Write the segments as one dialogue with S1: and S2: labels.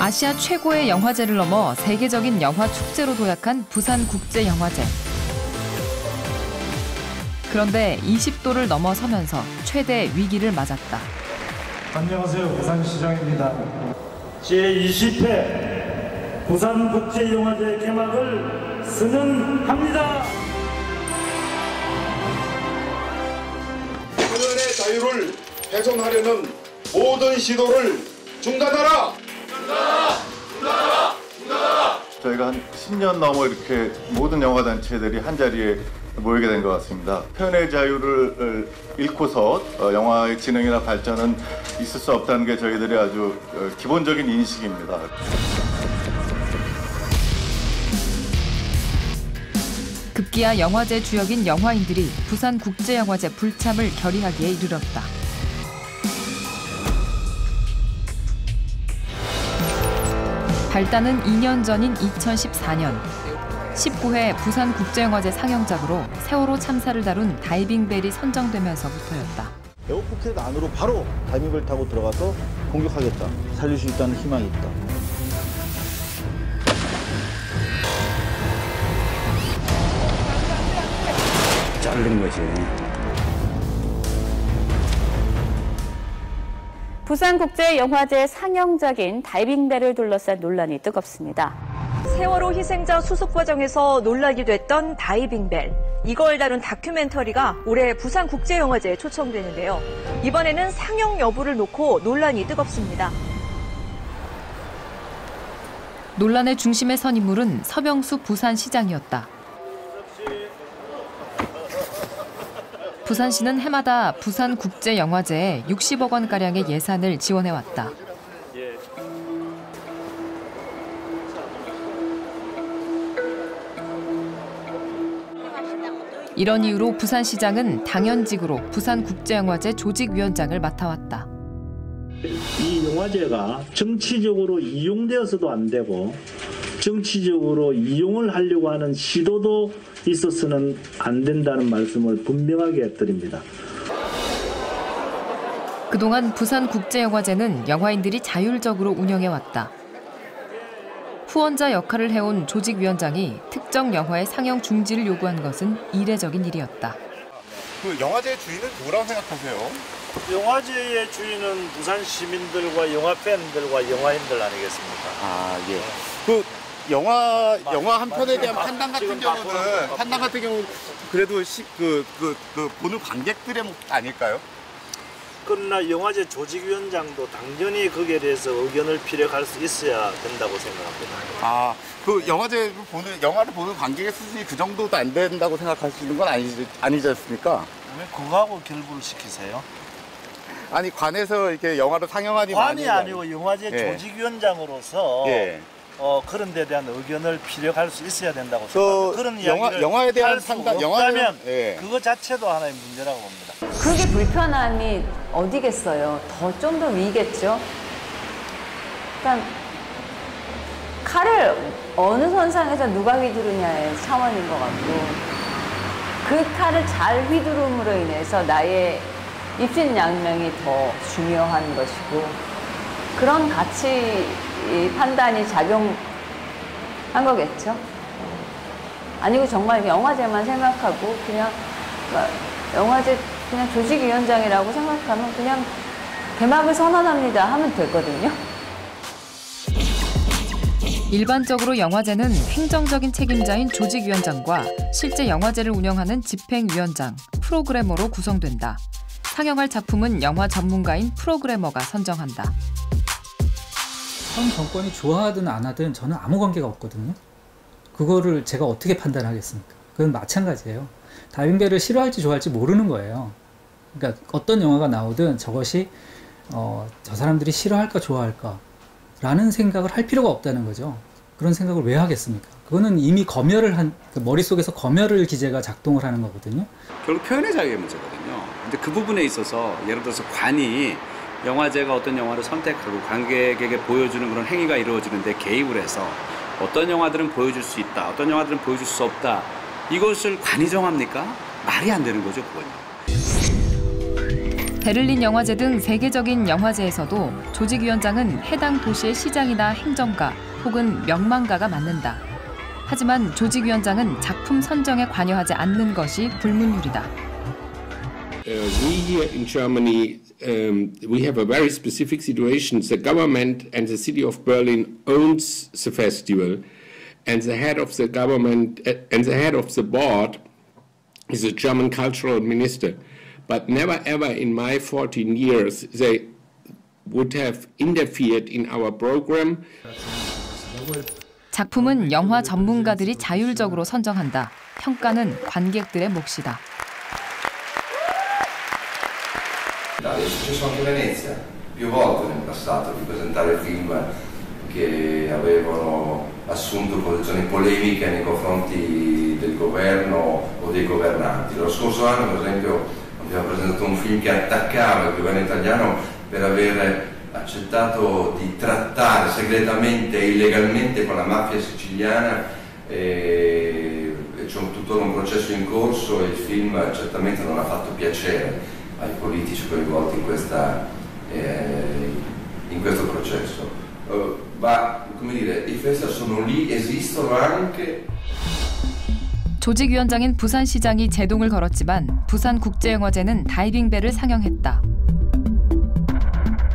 S1: 아시아 최고의 영화제를 넘어 세계적인 영화 축제로 도약한 부산국제영화제. 그런데 20도를 넘어서면서 최대 위기를 맞았다.
S2: 안녕하세요. 부산시장입니다. 제20회 부산국제영화제 개막을 선언합니다.
S3: 표현의 자유를 훼손하려는 모든 시도를 중단하라! 중단하라!
S4: 저희가 한 10년 넘어 이렇게 모든 영화단체들이 한자리에 모이게 된 것 같습니다. 표현의 자유를 잃고서 영화의 진흥이나 발전은 있을 수 없다는 게 저희들의 아주 기본적인 인식입니다.
S1: 급기야 영화제 주역인 영화인들이 부산국제영화제 불참을 결의하기에 이르렀다. 발단은 2년 전인 2014년 19회 부산국제영화제 상영작으로 세월호 참사를 다룬 다이빙벨이 선정되면서부터였다.
S5: 에어포켓 안으로 바로 다이빙벨 타고 들어가서 공격하겠다. 살릴 수 있다는 희망이 있다.
S6: 자르는 거지.
S7: 부산국제영화제 상영작인 다이빙벨을 둘러싼 논란이 뜨겁습니다.
S8: 세월호 희생자 수습 과정에서 논란이 됐던 다이빙벨. 이걸 다룬 다큐멘터리가 올해 부산국제영화제에 초청되는데요. 이번에는 상영 여부를 놓고 논란이 뜨겁습니다.
S1: 논란의 중심에 선 인물은 서병수 부산시장이었다. 부산시는 해마다 부산국제영화제에 60억 원가량의 예산을 지원해왔다. 이런 이유로 부산시장은 당연직으로 부산국제영화제 조직위원장을 맡아왔다.
S2: 이 영화제가 정치적으로 이용되어서도 안 되고 정치적으로 이용을 하려고 하는 시도도 있어서는 안 된다는 말씀을 분명하게 드립니다.
S1: 그동안 부산국제영화제는 영화인들이 자율적으로 운영해왔다. 후원자 역할을 해온 조직위원장이 특정 영화의 상영 중지를 요구한 것은 이례적인 일이었다.
S4: 그 영화제 주인은 누구라고 생각하세요?
S2: 영화제의 주인은 부산 시민들과 영화 팬들과 영화인들 아니겠습니까?
S4: 아, 예. 그 영화 한 편에 대한 판단 같은 경우는 그래도 보는 관객들의 아닐까요?
S2: 그러나 영화제 조직위원장도 당연히 거기에 대해서 의견을 피력할 수 있어야 된다고 생각합니다.
S4: 아, 그 영화를 보는 관객의 수준이 그 정도도 안 된다고 생각하시는 건 아니지 않습니까?
S2: 왜 그거하고 결부를 시키세요?
S4: 아니, 관에서 이렇게 영화를 상영하니
S2: 관이 아니고 영화제 조직위원장으로서 그런 데 대한 의견을 피력할 수 있어야 된다고 생각합니다. 그런 이야기를
S4: 영화에 대한
S2: 할 수
S4: 판단,
S2: 없다면 그거 자체도 하나의 문제라고 봅니다.
S7: 그게 불편함이 어디겠어요? 좀 더 위겠죠? 그러니까 칼을 어느 선상에서 누가 휘두르냐의 차원인 것 같고 그 칼을 잘 휘두름으로 인해서 나의 입신양명이 더 중요한 것이고 그런 가치 판단이 작용한 거겠죠? 아니고 정말 영화제만 생각하고 그냥 영화제 그냥 조직위원장이라고 생각하면 그냥 개막을 선언합니다 하면 되거든요.
S1: 일반적으로 영화제는 행정적인 책임자인 조직위원장과 실제 영화제를 운영하는 집행위원장, 프로그래머로 구성된다. 상영할 작품은 영화 전문가인 프로그래머가 선정한다.
S9: 현 정권이 좋아하든 안 하든 저는 아무 관계가 없거든요. 그거를 제가 어떻게 판단하겠습니까? 그건 마찬가지예요. 다이빙벨을 싫어할지 좋아할지 모르는 거예요. 그러니까 어떤 영화가 나오든 저것이 저 사람들이 싫어할까 좋아할까 라는 생각을 할 필요가 없다는 거죠. 그런 생각을 왜 하겠습니까? 그거는 이미 머릿속에서 검열을 기제가 작동을 하는 거거든요.
S6: 결국 표현의 자유의 문제거든요. 근데 그 부분에 있어서 예를 들어서 관이 영화제가 어떤 영화를 선택하고 관객에게 보여주는 그런 행위가 이루어지는데 개입을 해서 어떤 영화들은 보여줄 수 있다, 어떤 영화들은 보여줄 수 없다. 이것을 관이 정합니까? 말이 안 되는 거죠, 그건요.
S1: 베를린 영화제 등 세계적인 영화제에서도 조직위원장은 해당 도시의 시장이나 행정가 혹은 명망가가 맡는다. 하지만 조직위원장은 작품 선정에 관여하지 않는 것이 불문율이다.
S10: We here in Germany, we have a very specific situation. The government and the city of Berlin owns the festival, and the head of the government and the head of the board is a German cultural minister. But never ever in my 14 years they would have interfered in our program.
S1: 작품은 영화 전문가들이 자율적으로 선정한다. 평가는 관객들의 몫이다.
S11: È successo anche a Venezia, più volte nel passato, di presentare film che avevano assunto posizioni polemiche nei confronti del governo o dei governanti. Lo scorso anno, per esempio, abbiamo presentato un film che attaccava il governo italiano per aver accettato di trattare segretamente e illegalmente con la mafia siciliana e c'è tuttora un processo in corso e il film certamente non ha fatto piacere ai politici coinvolti in questo processo. Ma come dire, i festival sono lì, esistono anche.
S1: 조직위원장인 부산시장이 제동을 걸었지만 부산국제영화제는 다이빙벨을 상영했다.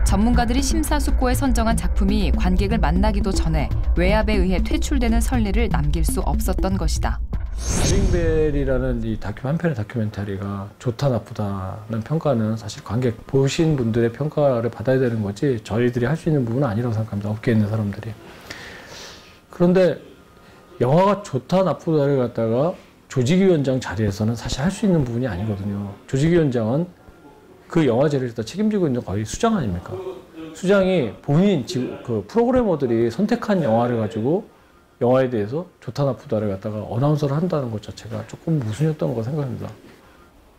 S1: 전문가들이 심사숙고해 선정한 작품이 관객을 만나기도 전에 외압에 의해 퇴출되는 선례를 남길 수 없었던 것이다.
S12: 다이빙벨이라는 이 한 편의 다큐멘터리가 좋다 나쁘다는 평가는 사실 관객 보신 분들의 평가를 받아야 되는 거지 저희들이 할 수 있는 부분은 아니라고 생각합니다. 업계에 있는 사람들이. 그런데 영화가 좋다 나쁘다를 갖다가 조직위원장 자리에서는 사실 할 수 있는 부분이 아니거든요. 조직위원장은 그 영화제를 일단 책임지고 있는 거의 수장 아닙니까? 수장이 본인 그 프로그래머들이 선택한 영화를 가지고 영화에 대해서 좋다 나쁘다를 갖다가 어나운서를 한다는 것 자체가 조금 모순이었던 거 생각합니다.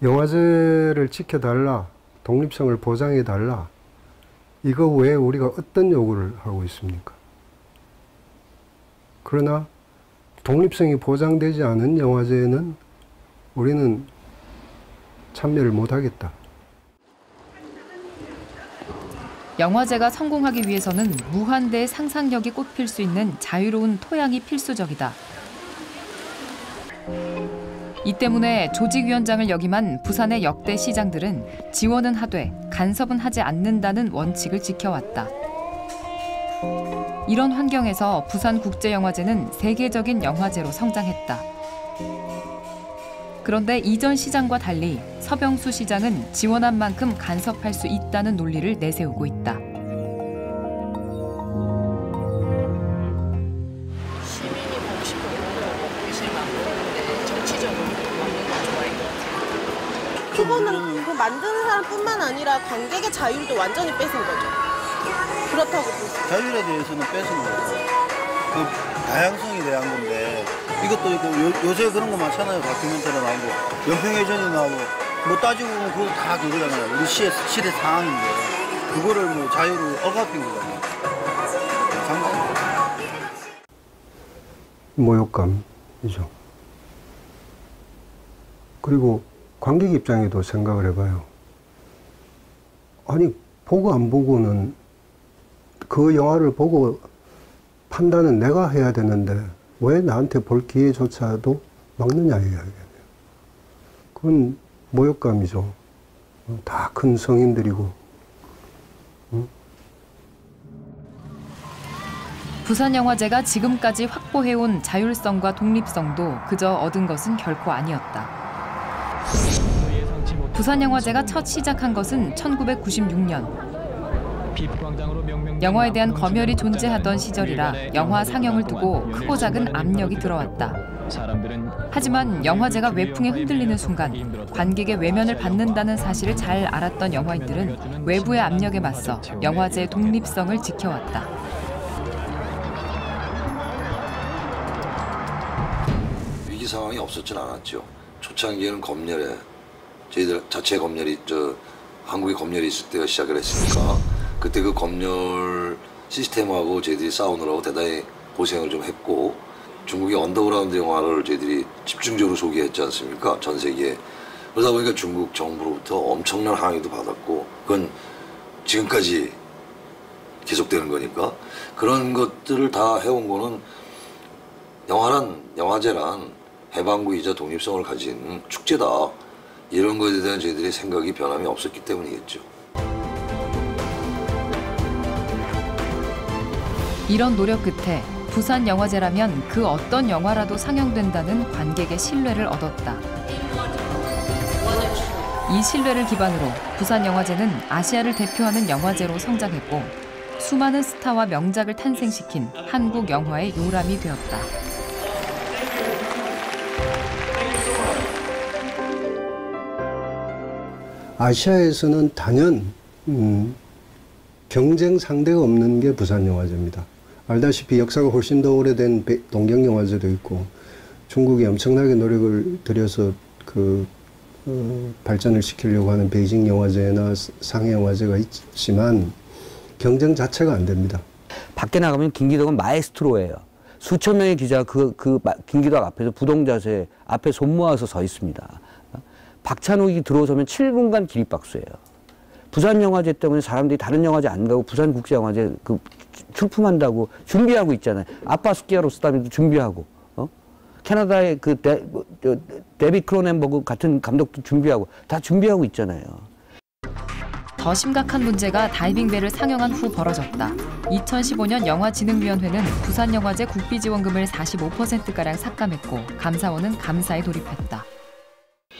S13: 영화제를 지켜달라, 독립성을 보장해달라, 이거 외에 우리가 어떤 요구를 하고 있습니까? 그러나 독립성이 보장되지 않은 영화제에는 우리는 참여를 못하겠다.
S1: 영화제가 성공하기 위해서는 무한대의 상상력이 꽃필 수 있는 자유로운 토양이 필수적이다. 이 때문에 조직위원장을 역임한 부산의 역대 시장들은 지원은 하되 간섭은 하지 않는다는 원칙을 지켜왔다. 이런 환경에서 부산국제영화제는 세계적인 영화제로 성장했다. 그런데 이전 시장과 달리 서병수 시장은 지원한 만큼 간섭할 수 있다는 논리를 내세우고 있다.
S14: 시민이 보고 싶은 거 먹고 계시면 안 보는데 정치적으로 먹는 거 좋아할 것 같아요.
S15: 그거는 그 만드는 사람뿐만 아니라 관객의 자유도 완전히 뺏은 거죠. 그렇다고 보세요.
S5: 자율에 대해서는 뺏은 거죠. 그 다양성에 대한 건데 이것도 있고 요새 그런 거 많잖아요. 다큐멘터리 나오고 연평해전이 나오고 뭐 따지고 보면 그거 다 그거잖아요. 우리 시대 상황인데 그거를 뭐 자유를 억압한 거잖아요.
S13: 모욕감이죠. 그리고 관객 입장에도 생각을 해봐요. 아니 보고 안 보고는 그 영화를 보고 판단은 내가 해야 되는데 왜 나한테 볼 기회조차도 막느냐 이야기예요. 그건 모욕감이죠. 다 큰 성인들이고. 응?
S1: 부산영화제가 지금까지 확보해온 자율성과 독립성도 그저 얻은 것은 결코 아니었다. 부산영화제가 첫 시작한 것은 1996년. 영화에 대한 검열이 존재하던 시절이라 영화 상영을 두고 크고 작은 압력이 들어왔다. 하지만 영화제가 외풍에 흔들리는 순간 관객의 외면을 받는다는 사실을 잘 알았던 영화인들은 외부의 압력에 맞서 영화제의 독립성을 지켜왔다.
S16: 위기 상황이 없었진 않았죠. 초창기에는 검열에 저희들 자체 검열이 한국의 검열이 있을 때가 시작을 했으니까 그때 그 검열 시스템하고 저희들이 싸우느라고 대단히 고생을 좀 했고 중국의 언더그라운드 영화를 저희들이 집중적으로 소개했지 않습니까? 전 세계에. 그러다 보니까 중국 정부로부터 엄청난 항의도 받았고 그건 지금까지 계속되는 거니까 그런 것들을 다 해온 거는 영화제란 해방구이자 독립성을 가진 축제다. 이런 것에 대한 저희들의 생각이 변함이 없었기 때문이겠죠.
S1: 이런 노력 끝에 부산영화제라면 그 어떤 영화라도 상영된다는 관객의 신뢰를 얻었다. 이 신뢰를 기반으로 부산영화제는 아시아를 대표하는 영화제로 성장했고 수많은 스타와 명작을 탄생시킨 한국 영화의 요람이 되었다.
S13: 아시아에서는 단연 경쟁 상대가 없는 게 부산영화제입니다. 알다시피 역사가 훨씬 더 오래된 동경영화제도 있고 중국이 엄청나게 노력을 들여서 발전을 시키려고 하는 베이징 영화제나 상해 영화제가 있지만 경쟁 자체가 안 됩니다.
S17: 밖에 나가면 김기덕은 마에스트로예요. 수천 명의 기자가 그 김기덕 앞에서 부동자세 앞에 손 모아서 서 있습니다. 박찬욱이 들어서면 7분간 기립박수예요. 부산영화제 때문에 사람들이 다른 영화제 안 가고 부산국제영화제 출품한다고 준비하고 있잖아요. 아빠스키아로스담도 준비하고, 캐나다의 데비 크로넨버그 같은 감독도 준비하고 다 준비하고 있잖아요.
S1: 더 심각한 문제가 다이빙벨을 상영한 후 벌어졌다. 2015년 영화진흥위원회는 부산영화제 국비지원금을 45%가량 삭감했고 감사원은 감사에 돌입했다.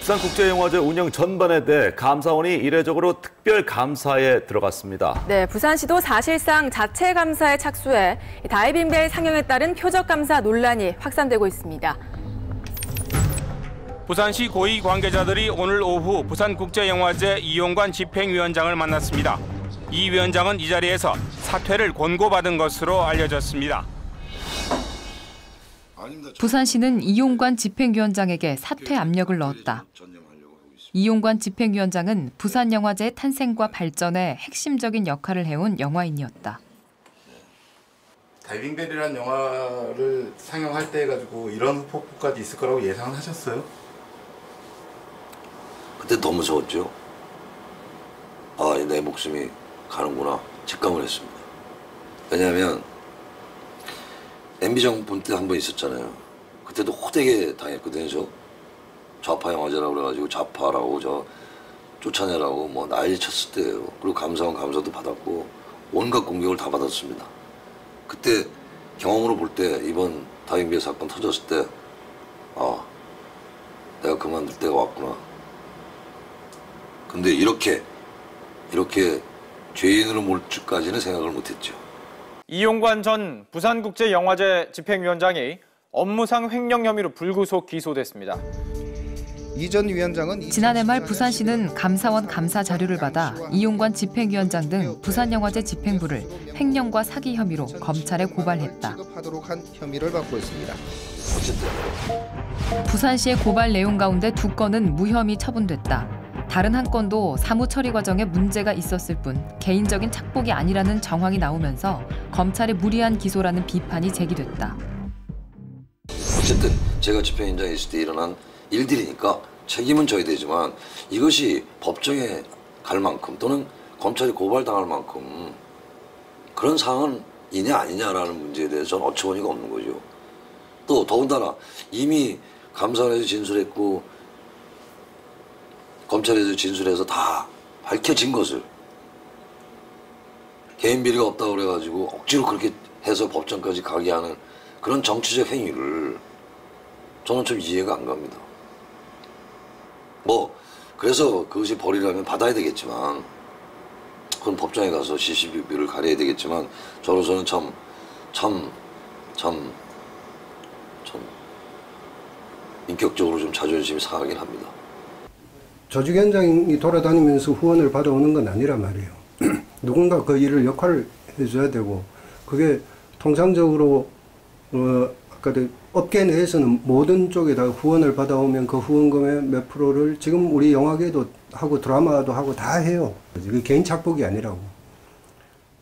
S18: 부산국제영화제 운영 전반에 대해 감사원이 이례적으로 특별 감사에 들어갔습니다.
S19: 네, 부산시도 사실상 자체 감사에 착수해 다이빙벨 상영에 따른 표적 감사 논란이 확산되고 있습니다.
S20: 부산시 고위 관계자들이 오늘 오후 부산국제영화제 이용관 집행위원장을 만났습니다. 이 위원장은 이 자리에서 사퇴를 권고받은 것으로 알려졌습니다.
S1: 부산시는 이용관 집행위원장에게 사퇴 압력을 넣었다. 이용관 집행위원장은 부산영화제의 탄생과 발전에 핵심적인 역할을 해온 영화인이었다.
S4: 다이빙벨이라는 영화를 상영할 때 해가지고 이런 후폭풍까지 있을 거라고 예상을 하셨어요?
S16: 그때 더 무서웠죠. 아, 내 목숨이 가는구나 직감을 했습니다. 왜냐하면 MB 정부 때 한 번 있었잖아요. 그때도 호되게 당했거든요. 저 좌파 영화제라고 그래가지고 좌파라고 저 쫓아내라고 뭐 난리 쳤을 때예요. 그리고 감사원 감사도 받았고 온갖 공격을 다 받았습니다. 그때 경험으로 볼 때 이번 다이빙벨 사건 터졌을 때 아, 내가 그만둘 때가 왔구나. 근데 이렇게 죄인으로 몰 줄까지는 생각을 못했죠.
S21: 이용관 전 부산국제영화제 집행위원장이 업무상 횡령 혐의로 불구속 기소됐습니다.
S22: 이전 위원장은
S1: 지난해 말 부산시는 감사원 감사 자료를 받아 이용관 집행위원장 등 부산영화제 집행부를 횡령과 사기 혐의로 검찰에 고발했다.
S22: 취급하도록 한 혐의를 받고 있습니다.
S1: 부산시의 고발 내용 가운데 2건은 무혐의 처분됐다. 다른 한 건도 사무 처리 과정에 문제가 있었을 뿐 개인적인 착복이 아니라는 정황이 나오면서 검찰의 무리한 기소라는 비판이 제기됐다.
S16: 어쨌든 제가 집행위원장에 있을 때 일어난 일들이니까 책임은 져야 되지만 이것이 법정에 갈 만큼 또는 검찰이 고발당할 만큼 그런 상황이냐 아니냐라는 문제에 대해서 저는 어처구니가 없는 거죠. 또 더군다나 이미 감사원에서 진술했고 검찰에서 진술해서 다 밝혀진 것을 개인 비리가 없다고 그래가지고 억지로 그렇게 해서 법정까지 가게 하는 그런 정치적 행위를 저는 좀 이해가 안 갑니다. 뭐 그래서 그것이 벌이라면 받아야 되겠지만 그건 법정에 가서 시시비비를 가려야 되겠지만 저로서는 참 인격적으로 좀 자존심이 상하긴 합니다.
S13: 조직위원장이 돌아다니면서 후원을 받아오는 건 아니란 말이에요. 누군가 그 일을 역할을 해줘야 되고 그게 통상적으로 아까 업계 내에서는 모든 쪽에다 후원을 받아오면 그 후원금의 몇 프로를 지금 우리 영화계도 하고 드라마도 하고 다 해요. 그게 개인 착복이 아니라고.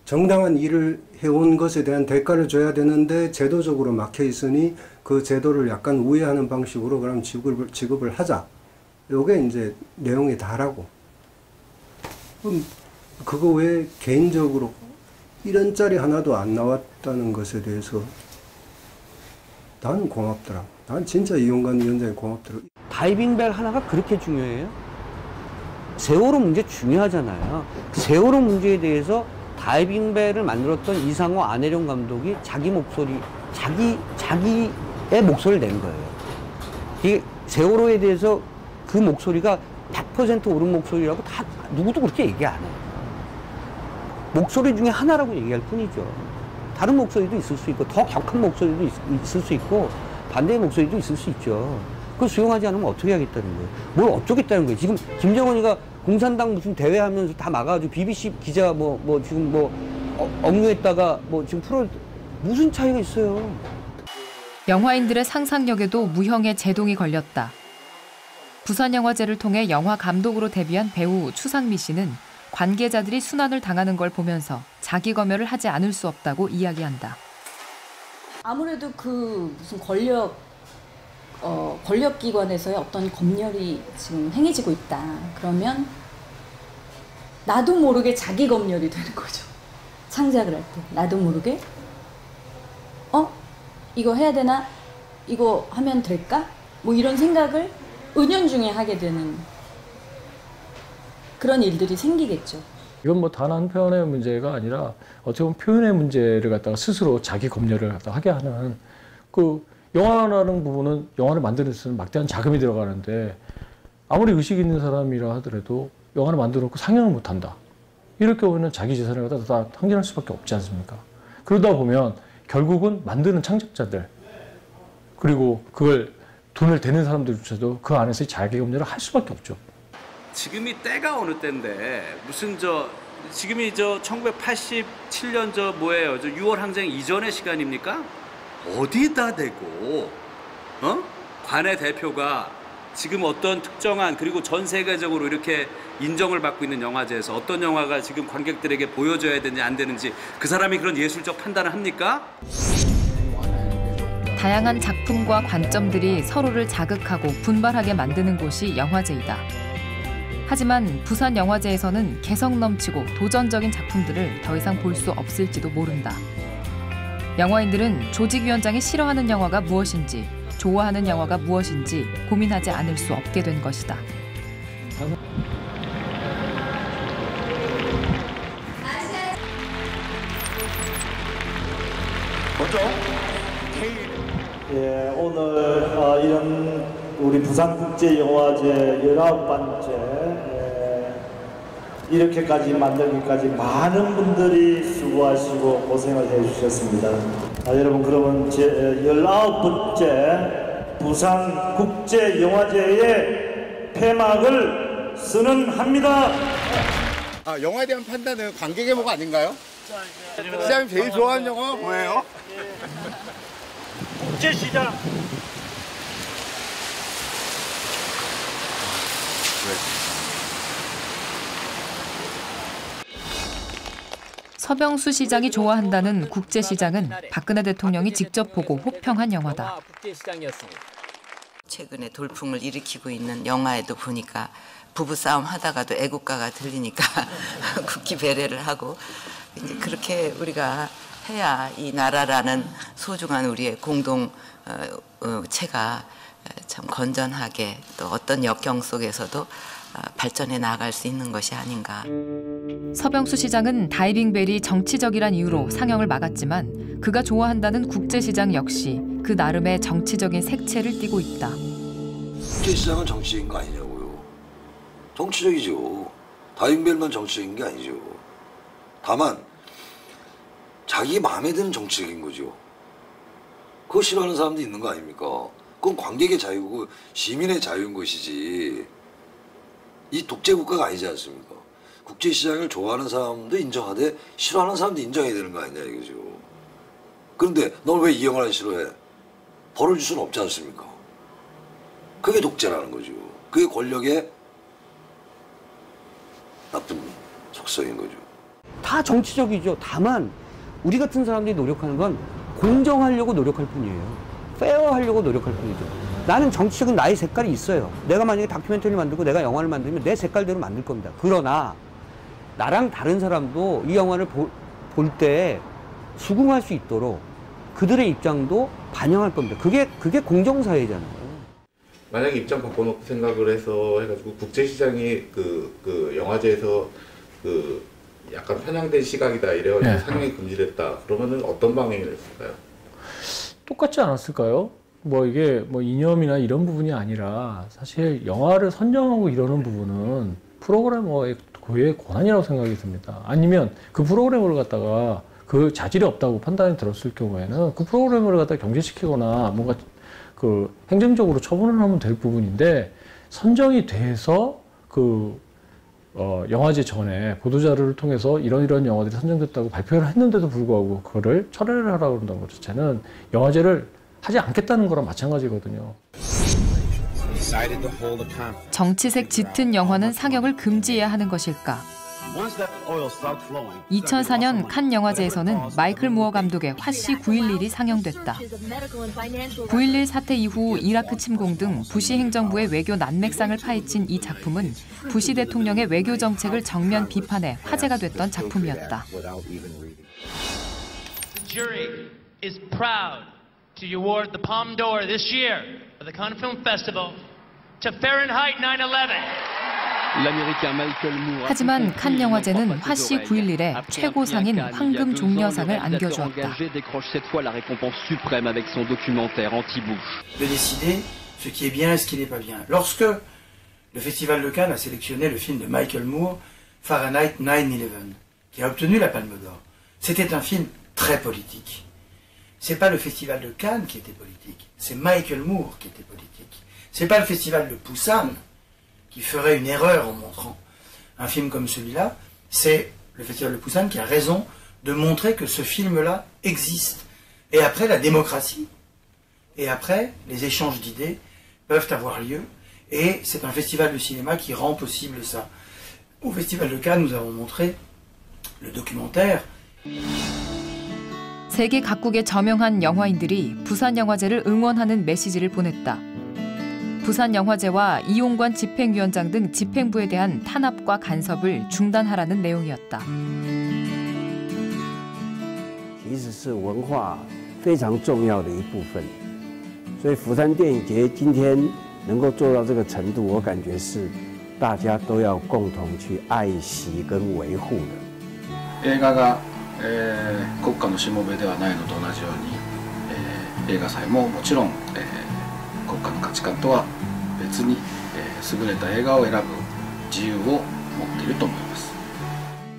S13: 정당한 일을 해온 것에 대한 대가를 줘야 되는데 제도적으로 막혀 있으니 그 제도를 약간 우회하는 방식으로 그럼 지급을 하자. 요게 이제 내용이 다라고. 그럼 그거 왜 개인적으로 이런 짤이 하나도 안 나왔다는 것에 대해서 나는 고맙더라. 난 진짜 이용관 위원장이 고맙더라.
S17: 다이빙벨 하나가 그렇게 중요해요? 세월호 문제 중요하잖아요. 세월호 문제에 대해서 다이빙벨을 만들었던 이상호 안혜령 감독이 자기 목소리, 자기의 목소리를 낸 거예요. 이게 세월호에 대해서 그 목소리가 100% 옳은 목소리라고 다 누구도 그렇게 얘기 안 해요. 목소리 중에 하나라고 얘기할 뿐이죠. 다른 목소리도 있을 수 있고 더 격한 목소리도 있을 수 있고 반대의 목소리도 있을 수 있죠. 그걸 수용하지 않으면 어떻게 하겠다는 거예요. 뭘 어쩌겠다는 거예요. 지금 김정은이가 공산당 무슨 대회하면서 다 막아가지고 BBC 기자 지금 억류했다가 지금 풀어 무슨 차이가 있어요.
S1: 영화인들의 상상력에도 무형의 제동이 걸렸다. 부산영화제를 통해 영화 감독으로 데뷔한 배우 추상미 씨는 관계자들이 순환을 당하는 걸 보면서 자기 검열을 하지 않을 수 없다고 이야기한다.
S3: 아무래도 그 무슨 권력기관에서의 어떤 검열이 지금 행해지고 있다. 그러면 나도 모르게 자기 검열이 되는 거죠. 창작을 할 때 나도 모르게 이거 해야 되나? 이거 하면 될까? 이런 생각을 은연중에 하게 되는 그런 일들이 생기겠죠.
S12: 이건 단 한편의 문제가 아니라 어떻게 보면 표현의 문제를 갖다가 스스로 자기 검열을 갖다가 하게 하는 그 영화라는 부분은 영화를 만드는 데는 막대한 자금이 들어가는데 아무리 의식 있는 사람이라 하더라도 영화를 만들어 놓고 상영을 못한다. 이럴 경우에는 자기 재산을 갖다 다 탕진할 수밖에 없지 않습니까? 그러다 보면 결국은 만드는 창작자들 그리고 그걸 돈을 대는 사람들조차도 그 안에서 자기 검열을 할 수밖에 없죠.
S6: 지금이 때가 어느 때인데 무슨 지금이 1987년 6월 항쟁 이전의 시간입니까? 어디다 대고 관의 대표가 지금 어떤 특정한 그리고 전 세계적으로 이렇게 인정을 받고 있는 영화제에서 어떤 영화가 지금 관객들에게 보여줘야 되는지 안 되는지 그 사람이 그런 예술적 판단을 합니까?
S1: 다양한 작품과 관점들이 서로를 자극하고 분발하게 만드는 곳이 영화제이다. 하지만 부산영화제에서는 개성 넘치고 도전적인 작품들을 더 이상 볼 수 없을지도 모른다. 영화인들은 조직위원장이 싫어하는 영화가 무엇인지, 좋아하는 영화가 무엇인지 고민하지 않을 수 없게 된 것이다.
S2: 예, 오늘 이런 우리 부산국제영화제 19번째 이렇게까지 만들기까지 많은 분들이 수고하시고 고생을 해주셨습니다. 여러분 그러면 제 19번째 부산국제영화제의 폐막을 선언합니다.
S22: 영화에 대한 판단은 관객의 목 아닌가요? 시장님 제일 좋아하는 영화 뭐예요?
S2: 국제시장.
S1: 서병수 시장이 좋아한다는 국제시장은 박근혜 대통령이 직접 보고 호평한 영화다.
S8: 최근에 돌풍을 일으키고 있는 영화에도 보니까 부부싸움 하다가도 애국가가 들리니까 국기 배려를 하고 이제 그렇게 우리가 해야 이 나라라는 소중한 우리의 공동체가 참 건전하게 또 어떤 역경 속에서도 발전해 나갈 수 있는 것이 아닌가.
S1: 서병수 시장은 다이빙벨이 정치적이란 이유로 상영을 막았지만 그가 좋아한다는 국제시장 역시 그 나름의 정치적인 색채를 띠고 있다.
S16: 국제시장은 정치적인 거 아니냐고요. 정치적이죠. 다이빙벨만 정치적인 게 아니죠. 다만 자기 마음에 드는 정치적인 거죠. 그거 싫어하는 사람도 있는 거 아닙니까? 그건 관객의 자유고 시민의 자유인 것이지 이 독재국가가 아니지 않습니까? 국제시장을 좋아하는 사람도 인정하되 싫어하는 사람도 인정해야 되는 거 아니냐 이거죠. 그런데 넌 왜 이 영화를 싫어해? 벌을 줄 수는 없지 않습니까? 그게 독재라는 거죠. 그게 권력의 나쁜 속성인 거죠.
S17: 다 정치적이죠. 다만 우리 같은 사람들이 노력하는 건 공정하려고 노력할 뿐이에요. 페어하려고 노력할 뿐이죠. 나는 정치적인 나의 색깔이 있어요. 내가 만약에 다큐멘터리를 만들고 내가 영화를 만들면 내 색깔대로 만들 겁니다. 그러나 나랑 다른 사람도 이 영화를 볼 때 수긍할 수 있도록 그들의 입장도 반영할 겁니다. 그게 공정사회잖아요.
S7: 만약에 입장 바꿔놓고 생각을 해서 해가지고 국제시장이 그 영화제에서 그 약간 편향된 시각이다 이래가지고
S12: 네.
S7: 상영이 금지됐다. 그러면은 어떤 방향이 됐을까요?
S12: 똑같지 않았을까요? 뭐 이게 뭐 이념이나 이런 부분이 아니라 사실 영화를 선정하고 이러는 부분은 프로그래머의 고유의 권한이라고 생각이 듭니다. 아니면 그 프로그래머를 갖다가 그 자질이 없다고 판단이 들었을 경우에는 그 프로그래머를 갖다 경질시키거나 뭔가 그 행정적으로 처분을 하면 될 부분인데 선정이 돼서 영화제 전에 보도자료를 통해서 이런 영화들이 선정됐다고 발표를 했는데도 불구하고 그거를 철회를 하라고 그런다는 것 자체는 영화제를 하지 않겠다는 거랑 마찬가지거든요.
S1: 정치색 짙은 영화는 상영을 금지해야 하는 것일까? 2004년 칸 영화제에서는 마이클 무어 감독의 화씨 9.11이 상영됐다. 9.11 사태 이후 이라크 침공 등 부시 행정부의 외교 난맥상을 파헤친 이 작품은 부시 대통령의 외교 정책을 정면 비판해 화제가 됐던 작품이었다.
S9: The jury is proud to award the Palme d'Or this year of the Cannes Film Festival to Fahrenheit 9/11.
S1: 하지만 칸 영화제는 화씨 9.11에 최고상인 황금 종려상을 안겨주었다.
S23: De décider ce qui est bien et ce qui n'est pas bien. Lorsque le Festival de Cannes a sélectionné le film de Michael Moore, Fahrenheit 9/11, qui a obtenu la Palme d'Or, c'était un film très politique. C'est pas le Festival de Cannes qui était politique, c'est Michael Moore qui était politique. C'est pas le Festival de Busan qui ferait une erreur en montrant un film comme celui-là, c'est le Festival de Busan qui a raison de montrer que ce film-là existe. Et après, la démocratie, et après, les échanges d'idées peuvent avoir lieu, et c'est un festival de cinéma qui rend possible ça. Au Festival de Cannes, nous avons montré le documentaire.
S1: 세계 각국의 저명한 영화인들이 부산영화제를 응원하는 메시지를 보냈다. 부산영화제와 이용관 집행위원장 등 집행부에 대한 탄압과 간섭을 중단하라는 내용이었다.
S24: 其实是文化非常重要的一部分，所以釜山电影节今天能够做到这个程度，我感觉是大家都要共同去爱惜跟维护的。
S25: 映画が、国家のしもべではないのと同じように、映画祭ももちろん、国家の価値観とは別に、優れた映画を選ぶ自由を持っていると思います。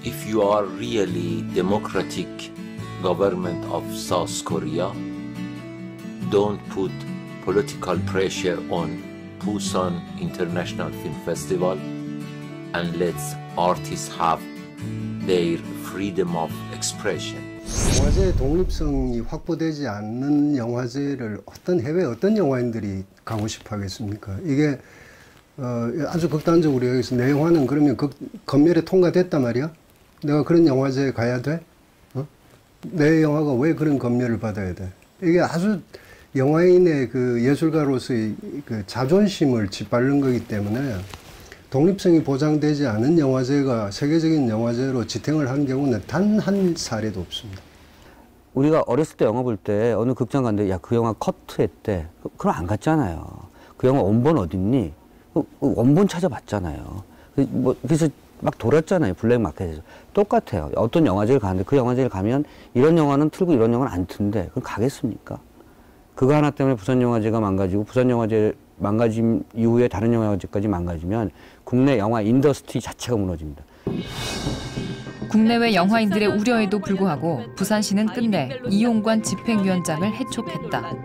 S26: If you are really democratic government of South Korea, don't put political pressure on Busan International Film Festival and let artists have their freedom of expression.
S13: 영화제의 독립성이 확보되지 않는 영화제를 해외 어떤 영화인들이 가고 싶어 하겠습니까? 이게 아주 극단적으로 여기서 내 영화는 그러면 검열에 통과됐단 말이야? 내가 그런 영화제에 가야 돼? 내 영화가 왜 그런 검열을 받아야 돼? 이게 아주 영화인의 그 예술가로서의 그 자존심을 짓밟는 거기 때문에 독립성이 보장되지 않은 영화제가 세계적인 영화제로 지탱을 한 경우는 단 한 사례도 없습니다.
S17: 우리가 어렸을 때 영화 볼 때 어느 극장 갔는데 야, 그 영화 커트했대. 그럼 안 갔잖아요. 그 영화 원본 어딨니? 원본 찾아봤잖아요. 그래서 막 돌았잖아요. 블랙마켓에서. 똑같아요. 어떤 영화제를 가는데 그 영화제를 가면 이런 영화는 틀고 이런 영화는 안 트는데 그럼 가겠습니까? 그거 하나 때문에 부산영화제가 망가지고 부산영화제 망가짐 이후에 다른 영화제까지 망가지면 국내 영화 인더스트리 자체가 무너집니다.
S1: 국내외 영화인들의 우려에도 불구하고 부산시는 끝내 이용관 집행위원장을 해촉했다.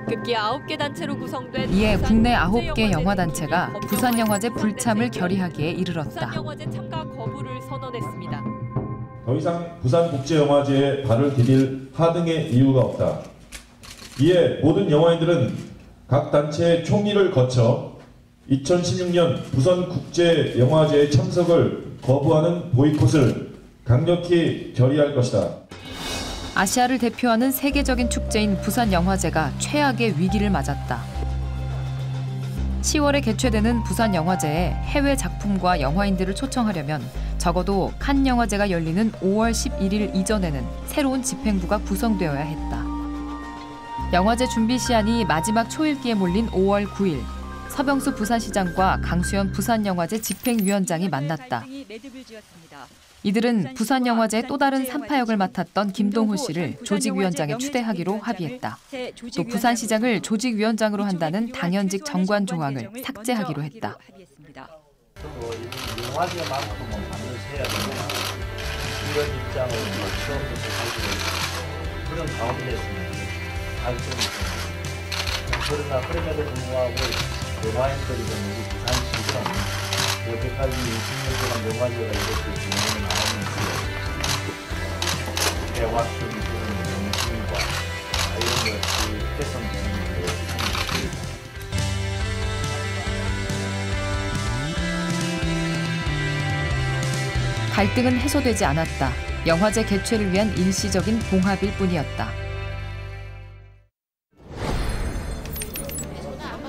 S27: 급기야 9개 단체로 구성된
S1: 이에 국내 9개 영화단체가 부산영화제 불참을 결의하기에 이르렀다.
S27: 부산영화제 참가 거부를 선언했습니다.
S28: 더 이상 부산국제영화제에 발을 디딜 하등의 이유가 없다. 이에 모든 영화인들은 각 단체의 총리를 거쳐 2016년 부산국제영화제에 참석을 거부하는 보이콧을 강력히 결의할 것이다.
S1: 아시아를 대표하는 세계적인 축제인 부산영화제가 최악의 위기를 맞았다. 10월에 개최되는 부산영화제에 해외 작품과 영화인들을 초청하려면 적어도 칸 영화제가 열리는 5월 11일 이전에는 새로운 집행부가 구성되어야 했다. 영화제 준비 시한이 마지막 초읽기에 몰린 5월 9일 서병수 부산시장과 강수현 부산영화제 집행위원장이 만났다. 이들은 부산영화제의 또 다른 3파역을 맡았던 김동호 씨를 조직위원장에 추대하기로 합의했다. 또 부산시장을 조직위원장으로 한다는 당연직 정관 조항을 삭제하기로 했다.
S2: 영화제만큼은 반드시 해야 된다. 이런 입장을 처음부터 가지고 그런 가운데서는 갈등이 있습니다. 그러나 그럼에도 불구하고 영화인들이든 우리 부산시는 여태까지 20년 동안 영화제가 이렇게 진행을 나오면서 해왔던 그런 명심과 이런 것이 개선되는 게 있습니다.
S1: 갈등은 해소되지 않았다. 영화제 개최를 위한 일시적인 봉합일 뿐이었다.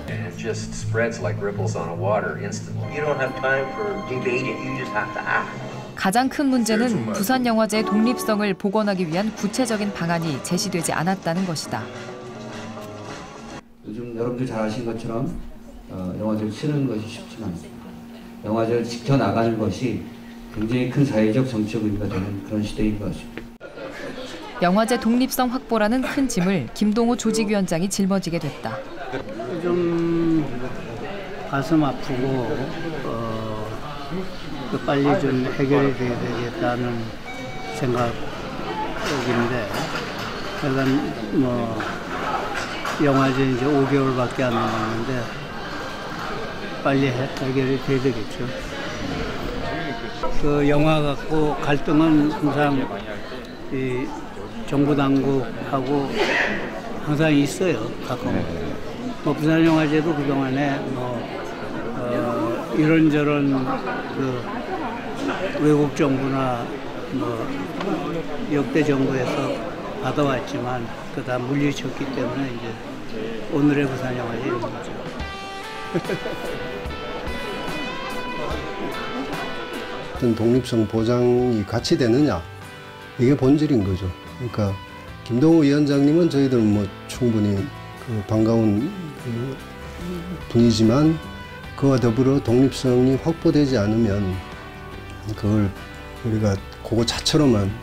S5: It just spreads like ripples on a water instantly. You don't have time for debate it. You just have to act.
S1: 가장 큰 문제는 부산영화제의 독립성을 복원하기 위한 구체적인 방안이 제시되지 않았다는 것이다.
S10: 요즘 여러분들 잘 아시는 것처럼 영화제를 치르는 것이 쉽지는 않습니다. 영화제를 지켜나가는 것이 굉장히 큰 사회적 정치적 의미가 되는 그런 시대인 것 같습니다.
S1: 영화제 독립성 확보라는 큰 짐을 김동호 조직위원장이 짊어지게 됐다.
S11: 좀 가슴 아프고 빨리 좀 해결이 돼야 되겠다는 생각인데, 일단 뭐 영화제 이제 5개월밖에 안 남았는데 빨리 해결이 돼야 되겠죠. 그 영화 갖고 갈등은 항상 이 정부 당국하고 항상 있어요. 가끔. 뭐 부산영화제도 그동안에 뭐 이런저런 그 외국 정부나 뭐 역대 정부에서 받아왔지만 그 다 물리쳤기 때문에 이제 오늘의 부산영화제 이런 거죠.
S13: 어떤 독립성 보장이 같이 되느냐, 이게 본질인 거죠. 그러니까 김동호 위원장님은 저희들은 뭐 충분히 그 반가운 분이지만 그와 더불어 독립성이 확보되지 않으면 그걸 우리가 그거 자체로만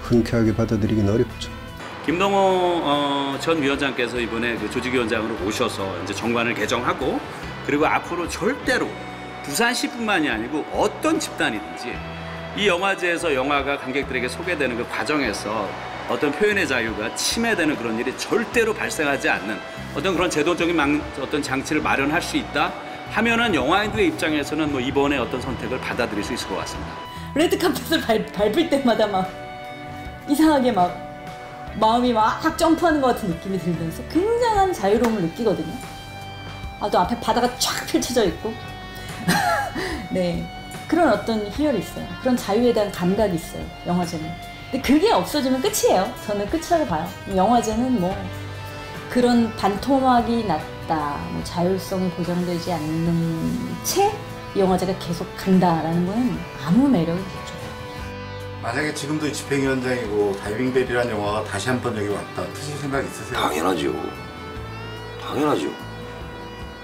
S13: 흔쾌하게 받아들이기는 어렵죠.
S6: 김동호 전 위원장께서 이번에 그 조직위원장으로 오셔서 이제 정관을 개정하고, 그리고 앞으로 절대로 부산시뿐만이 아니고 어떤 집단이든지 이 영화제에서 영화가 관객들에게 소개되는 그 과정에서 어떤 표현의 자유가 침해되는 그런 일이 절대로 발생하지 않는 어떤 그런 제도적인 어떤 장치를 마련할 수 있다 하면은 영화인들의 입장에서는 뭐 이번에 어떤 선택을 받아들일 수 있을 것 같습니다.
S3: 레드카펫을 밟을 때마다 막 이상하게 막 마음이 막 점프하는 것 같은 느낌이 들면서 굉장한 자유로움을 느끼거든요. 아, 또 앞에 바다가 쫙 펼쳐져 있고 네, 그런 어떤 희열이 있어요. 그런 자유에 대한 감각이 있어요, 영화제는. 근데 그게 없어지면 끝이에요. 저는 끝이라고 봐요. 영화제는 뭐 그런 반토막이 났다, 뭐 자율성이 보장되지 않는 채 영화제가 계속 간다라는 거는 아무 매력이 없죠.
S22: 만약에 지금도 집행위원장이고 다이빙벨이라는 영화가 다시 한번 여기 왔다, 트신 생각 있으세요?
S16: 당연하죠. 당연하죠.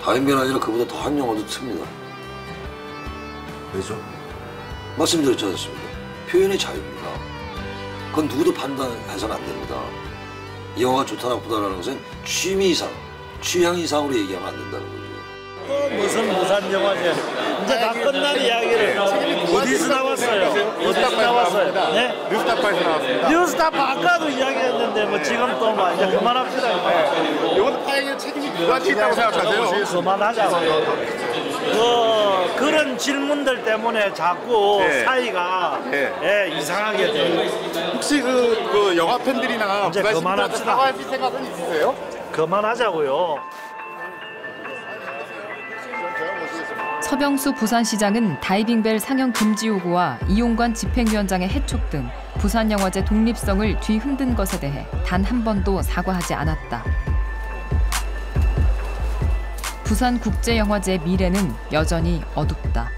S16: 다이빙벨 아니라 그보다 더한 영화도 틉니다.
S22: 왜죠?
S16: 말씀드렸지 않습니까? 표현의 자유입니다. 그건 누구도 판단해서는 안 됩니다. 이 영화가 좋다 나쁘다라는 것은 취미 이상, 취향 이상으로 얘기하면 안 된다는 거죠.
S2: 무슨 부산 영화제 이제 다 끝난 이야기를 어디서 나왔어요? 어디서 나왔어요? 네?
S22: 뉴스타파에서 나왔습니다.
S2: 뉴스타파 아까도 이야기했는데 뭐 지금 또 뭐 이제 그만합시다.
S22: 이번 파행에 책임이 누구한테 있다고 생각하세요?
S2: 그만하자고. 그런 질문들 때문에 자꾸 사이가 이상하게 돼요.
S22: 혹시 그 영화 팬들이나
S2: 이제 그만합시다.
S22: 사과하실 생각은 있으세요?
S2: 그만하자고요.
S1: 서병수 부산시장은 다이빙벨 상영 금지 요구와 이용관 집행위원장의 해촉 등 부산영화제 독립성을 뒤흔든 것에 대해 단 한 번도 사과하지 않았다. 부산국제영화제의 미래는 여전히 어둡다.